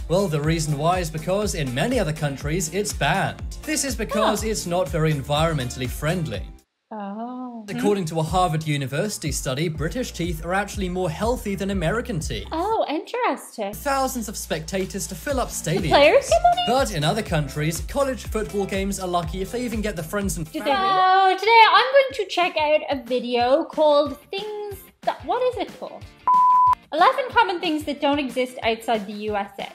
Well, the reason why is because in many other countries it's banned. This is because it's not very environmentally friendly. Oh. According to a Harvard University study, British teeth are actually more healthy than American teeth. Oh, interesting. Thousands of spectators to fill up stadiums. The players get money? But in other countries, college football games are lucky if they even get the friends and family. So today I'm going to check out a video called what is it called? 11 common things that don't exist outside the USA.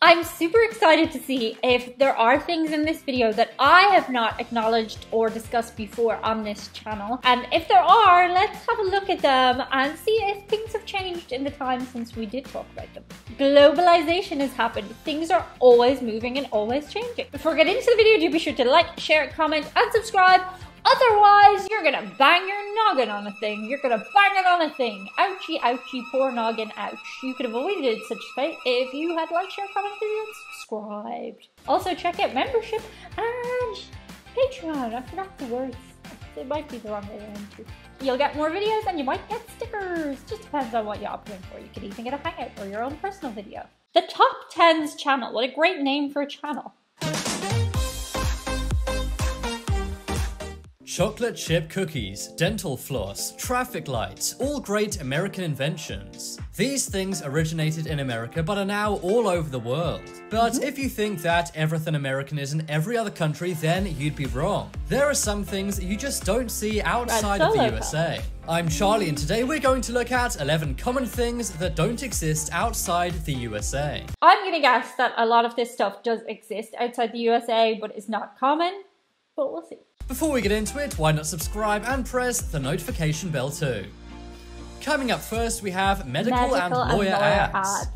I'm super excited to see if there are things in this video that I have not acknowledged or discussed before on this channel. And if there are, let's have a look at them and see if things have changed in the time since we did talk about them. Globalization has happened. Things are always moving and always changing. Before we get into the video, do be sure to like, share, comment, and subscribe. Otherwise, you're gonna bang your noggin on a thing. You're gonna bang it on a thing. Ouchie, ouchie, poor noggin, ouch. You could have avoided such fate if you had liked, shared, commented, and subscribed. Also, check out membership and Patreon. I forgot the words. It might be the wrong way around too. You'll get more videos and you might get stickers. Just depends on what you're opting for. You could even get a hangout or your own personal video. The Top 10's channel. What a great name for a channel. Chocolate chip cookies, dental floss, traffic lights, all great American inventions. These things originated in America but are now all over the world. But if you think that everything American is in every other country, then you'd be wrong. There are some things you just don't see outside of the USA. I'm Charlie and today we're going to look at 11 common things that don't exist outside the USA. I'm gonna guess that a lot of this stuff does exist outside the USA but is not common, but we'll see. Before we get into it, why not subscribe and press the notification bell too. Coming up first, we have medical and lawyer ads.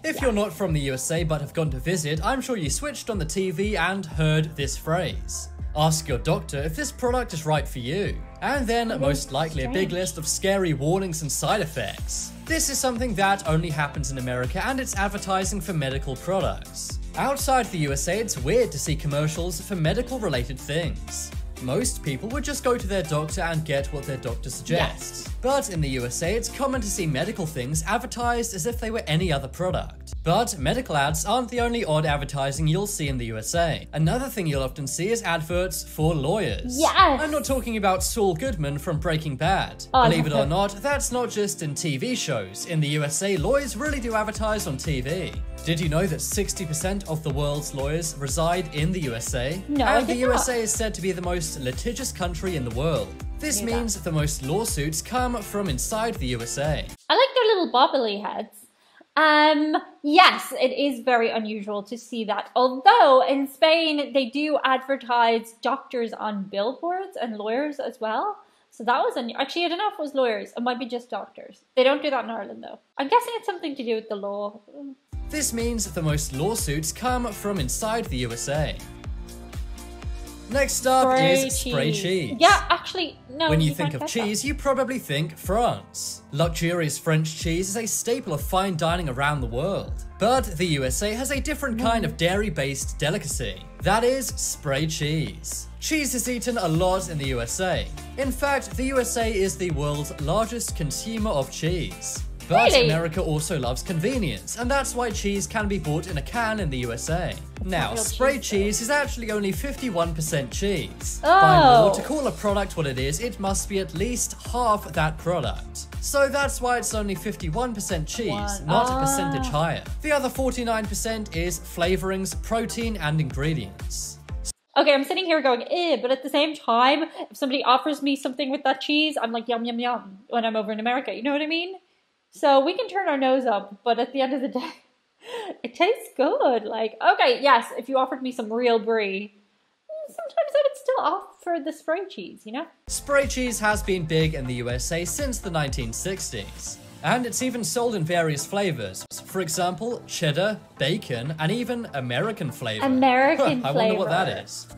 If you're not from the USA but have gone to visit, I'm sure you switched on the TV and heard this phrase. Ask your doctor if this product is right for you. And then, most likely, a big list of scary warnings and side effects. This is something that only happens in America and it's advertising for medical products. Outside the USA, it's weird to see commercials for medical-related things. Most people would just go to their doctor and get what their doctor suggests. Yes. But in the USA, it's common to see medical things advertised as if they were any other product. But medical ads aren't the only odd advertising you'll see in the USA. Another thing you'll often see is adverts for lawyers. Yes! I'm not talking about Saul Goodman from Breaking Bad. Believe it or not, that's not just in TV shows. In the USA, lawyers really do advertise on TV. Did you know that 60% of the world's lawyers reside in the USA? No, and the USA is said to be the most litigious country in the world. This means the most lawsuits come from inside the USA. I like their little bobbly heads. Yes, it is very unusual to see that. Although in Spain, they do advertise doctors on billboards and lawyers as well. So that was actually, I don't know if it was lawyers. It might be just doctors. They don't do that in Ireland though. I'm guessing it's something to do with the law. This means the most lawsuits come from inside the USA. Next up is spray cheese. Yeah, actually, no. When you think of cheese, you probably think France. Luxurious French cheese is a staple of fine dining around the world. But the USA has a different kind of dairy-based delicacy. That is spray cheese. Cheese is eaten a lot in the USA. In fact, the USA is the world's largest consumer of cheese. But America also loves convenience, and that's why cheese can be bought in a can in the USA. Now, spray cheese is actually only 51% cheese. By law, to call a product what it is, it must be at least half that product. So that's why it's only 51% cheese, not a percentage higher. The other 49% is flavorings, protein, and ingredients. Okay, I'm sitting here going, eh, but at the same time, if somebody offers me something with that cheese, I'm like, yum, yum, yum, when I'm over in America, you know what I mean? So we can turn our nose up, but at the end of the day, it tastes good. Like, okay, yes, if you offered me some real brie, sometimes I would still opt for the spray cheese, you know? Spray cheese has been big in the USA since the 1960s. And it's even sold in various flavors. For example, cheddar, bacon, and even American flavor. American flavor. I wonder what that is.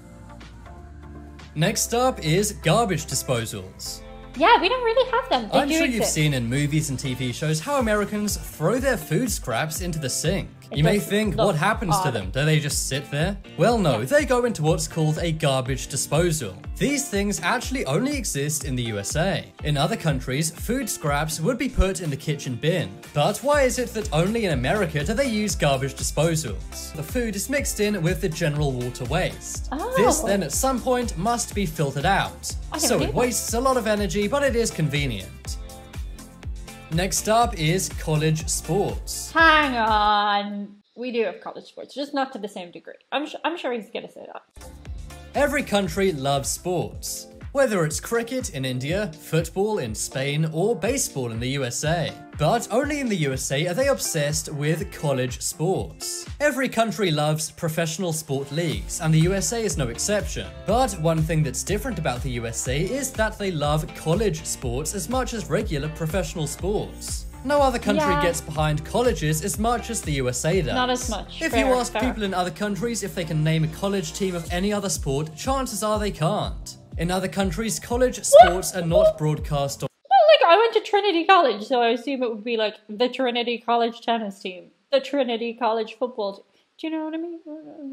Next up is garbage disposals. Yeah, we don't really have them. I'm sure you've seen in movies and TV shows how Americans throw their food scraps into the sink. You may think, what happens to them? Do they just sit there? Well, no, they go into what's called a garbage disposal. These things actually only exist in the USA. In other countries, food scraps would be put in the kitchen bin. But why is it that only in America do they use garbage disposals? The food is mixed in with the general water waste. This then at some point must be filtered out. So it wastes a lot of energy, but it is convenient. Next up is college sports. Hang on. We do have college sports, just not to the same degree. I'm sure he's gonna say that. Every country loves sports. Whether it's cricket in India, football in Spain, or baseball in the USA. But only in the USA are they obsessed with college sports. Every country loves professional sport leagues, and the USA is no exception. But one thing that's different about the USA is that they love college sports as much as regular professional sports. No other country gets behind colleges as much as the USA does. Not as much. If you ask people in other countries if they can name a college team of any other sport, chances are they can't. In other countries, college sports are not broadcast on. Well, like, I went to Trinity College, so I assume it would be like the Trinity College tennis team, the Trinity College football team. Do you know what I mean?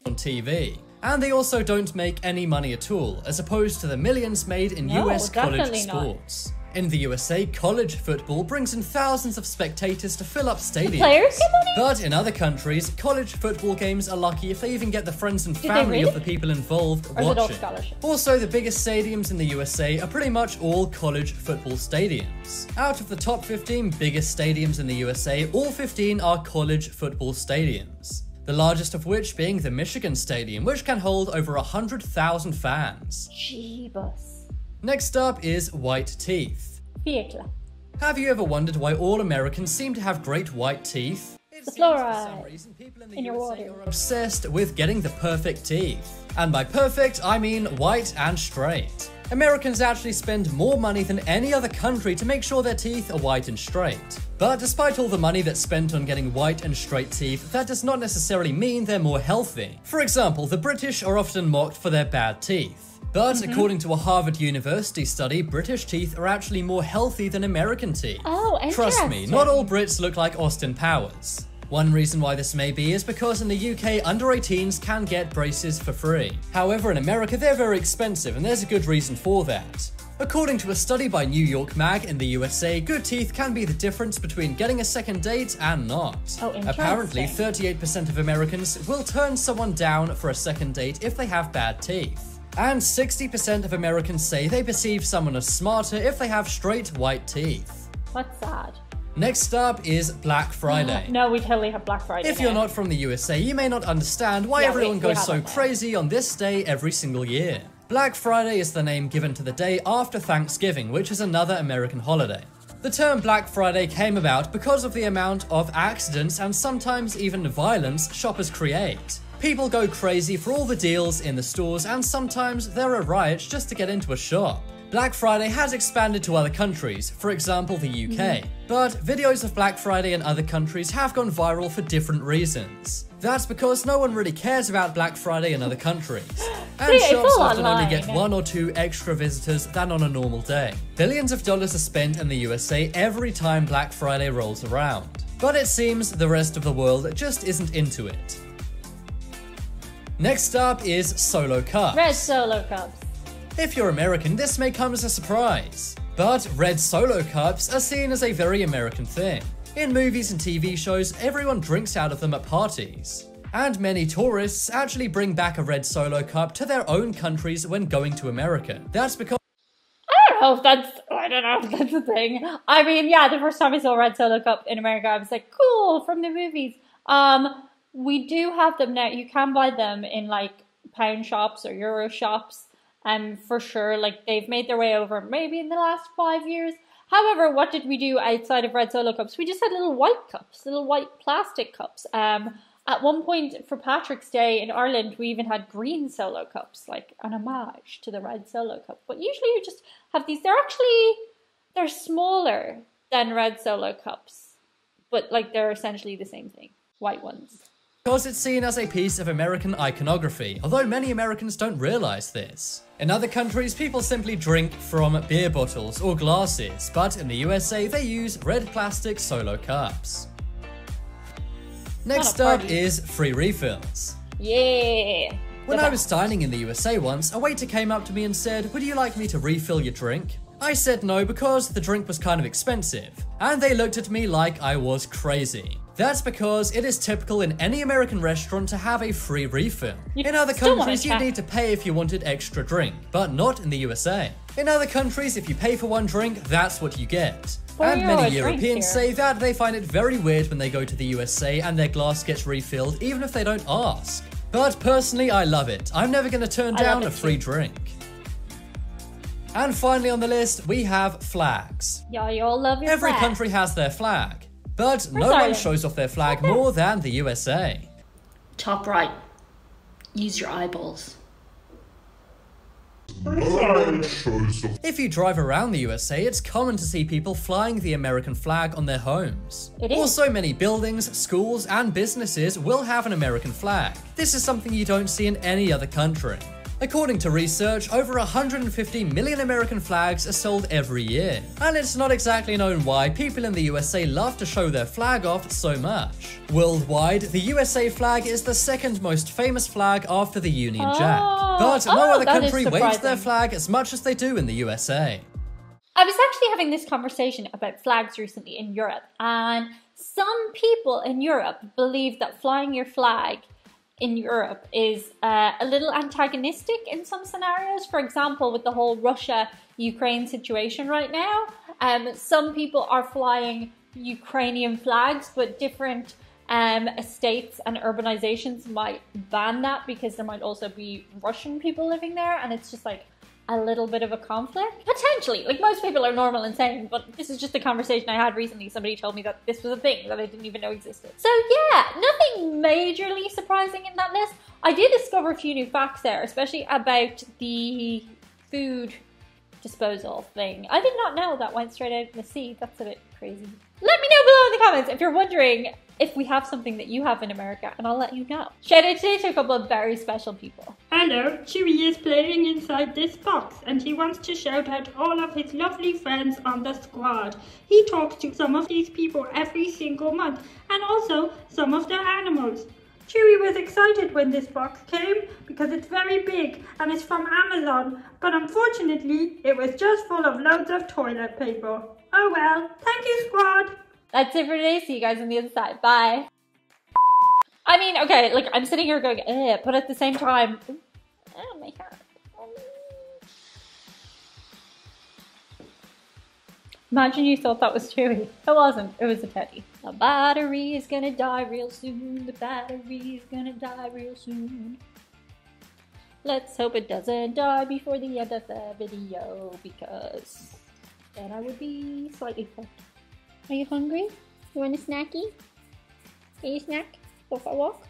On TV. And they also don't make any money at all, as opposed to the millions made in US college sports. In the USA, college football brings in thousands of spectators to fill up stadiums. Players get money? But in other countries, college football games are lucky if they even get the friends and family of the people involved watching. Also, the biggest stadiums in the USA are pretty much all college football stadiums. Out of the top 15 biggest stadiums in the USA, all 15 are college football stadiums. The largest of which being the Michigan Stadium, which can hold over 100,000 fans. Jeebus. Next up is white teeth. Fietla. Have you ever wondered why all Americans seem to have great white teeth? The fluoride for some reason, people in your water are obsessed with getting the perfect teeth. And by perfect, I mean white and straight. Americans actually spend more money than any other country to make sure their teeth are white and straight. But despite all the money that's spent on getting white and straight teeth, that does not necessarily mean they're more healthy. For example, the British are often mocked for their bad teeth. But according to a Harvard University study, British teeth are actually more healthy than American teeth. Oh, interesting. Trust me, not all Brits look like Austin Powers. One reason why this may be is because in the UK, under 18s can get braces for free. However, in America, they're very expensive, and there's a good reason for that. According to a study by New York Mag, in the USA, good teeth can be the difference between getting a second date and not. Oh, interesting. Apparently, 38% of Americans will turn someone down for a second date if they have bad teeth. And 60% of Americans say they perceive someone as smarter if they have straight white teeth. What's that? Next up is Black Friday. No, we totally have Black Friday. If you're not from the USA, you may not understand why everyone goes so crazy on this day every single year. Black Friday is the name given to the day after Thanksgiving, which is another American holiday. The term Black Friday came about because of the amount of accidents and sometimes even violence shoppers create. People go crazy for all the deals in the stores, and sometimes there are riots just to get into a shop. Black Friday has expanded to other countries, for example the UK, but videos of Black Friday in other countries have gone viral for different reasons. That's because no one really cares about Black Friday in other countries, and shops often only get 1 or 2 extra visitors than on a normal day. Billions of dollars are spent in the USA every time Black Friday rolls around, but it seems the rest of the world just isn't into it. Next up is Solo Cups. Red Solo Cups. If you're American, this may come as a surprise, but red Solo Cups are seen as a very American thing. In movies and TV shows, everyone drinks out of them at parties. And many tourists actually bring back a red Solo Cup to their own countries when going to America. That's because I don't know if that's a thing. I mean, yeah, the first time I saw a red Solo Cup in America, I was like, cool, from the movies. We do have them now. You can buy them in like pound shops or euro shops. For sure, like they've made their way over maybe in the last 5 years. However, what did we do outside of red Solo Cups? We just had little white cups, little white plastic cups. At one point for Patrick's Day in Ireland, we even had green Solo Cups, like an homage to the red Solo Cup. But usually you just have these. They're smaller than red Solo Cups, but like they're essentially the same thing, white ones. Because it's seen as a piece of American iconography, although many Americans don't realize this. In other countries, people simply drink from beer bottles or glasses, but in the USA, they use red plastic Solo Cups. Next up is free refills. Yeah. When I was dining in the USA once, a waiter came up to me and said, "Would you like me to refill your drink?" I said no because the drink was kind of expensive, and they looked at me like I was crazy. That's because it is typical in any American restaurant to have a free refill. In other countries, you'd need to pay if you wanted extra drink, but not in the USA. In other countries, if you pay for one drink, that's what you get. And many Europeans say that they find it very weird when they go to the USA and their glass gets refilled even if they don't ask. But personally, I love it. I'm never going to turn down a free drink. And finally on the list, we have flags. Yeah, you all love your Every flag. country has their flag, but no one shows off their flag more than the USA. Top right. Use your eyeballs. If you drive around the USA, it's common to see people flying the American flag on their homes. Also, many buildings, schools, and businesses will have an American flag. This is something you don't see in any other country. According to research, over 150 million American flags are sold every year. And it's not exactly known why people in the USA love to show their flag off so much. Worldwide, the USA flag is the second most famous flag after the Union Jack. But no other country waves their flag as much as they do in the USA. I was actually having this conversation about flags recently in Europe, and some people in Europe believe that flying your flag in Europe is a little antagonistic in some scenarios. For example, with the whole Russia-Ukraine situation right now, some people are flying Ukrainian flags, but different estates and urbanizations might ban that because there might also be Russian people living there, and it's just like a little bit of a conflict. Potentially, like most people are normal and sane, but this is just a conversation I had recently. Somebody told me that this was a thing that I didn't even know existed. So yeah, nothing majorly surprising in that list. I did discover a few new facts there, especially about the food disposal thing. I did not know that went straight out in the sea. That's a bit crazy. Let me know below in the comments if you're wondering if we have something that you have in America, and I'll let you know. Shout out today to a couple of very special people. Hello, Chewie is playing inside this box, and he wants to shout out all of his lovely friends on the squad. He talks to some of these people every single month, and also some of their animals. Chewie was excited when this box came because it's very big and it's from Amazon, but unfortunately it was just full of loads of toilet paper. Oh well, thank you squad! That's it for today. See you guys on the other side. Bye. I mean, okay, like I'm sitting here going, but at the same time, oh my god. Imagine you thought that was Chewie. It wasn't. It was a teddy. The battery is gonna die real soon. The battery is gonna die real soon. Let's hope it doesn't die before the end of the video, because then I would be slightly fucked. Are you hungry? You want a snacky? Can you snack? Go for a walk?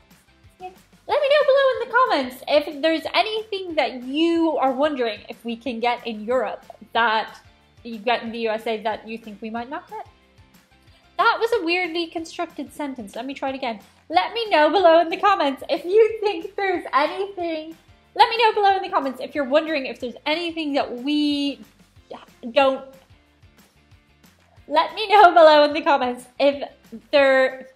Yeah. Let me know below in the comments if there's anything that you are wondering if we can get in Europe that you get in the USA that you think we might not get. That was a weirdly constructed sentence. Let me try it again. Let me know below in the comments if you think there's anything. Let me know below in the comments if you're wondering if there's anything that we don't. Let me know below in the comments if there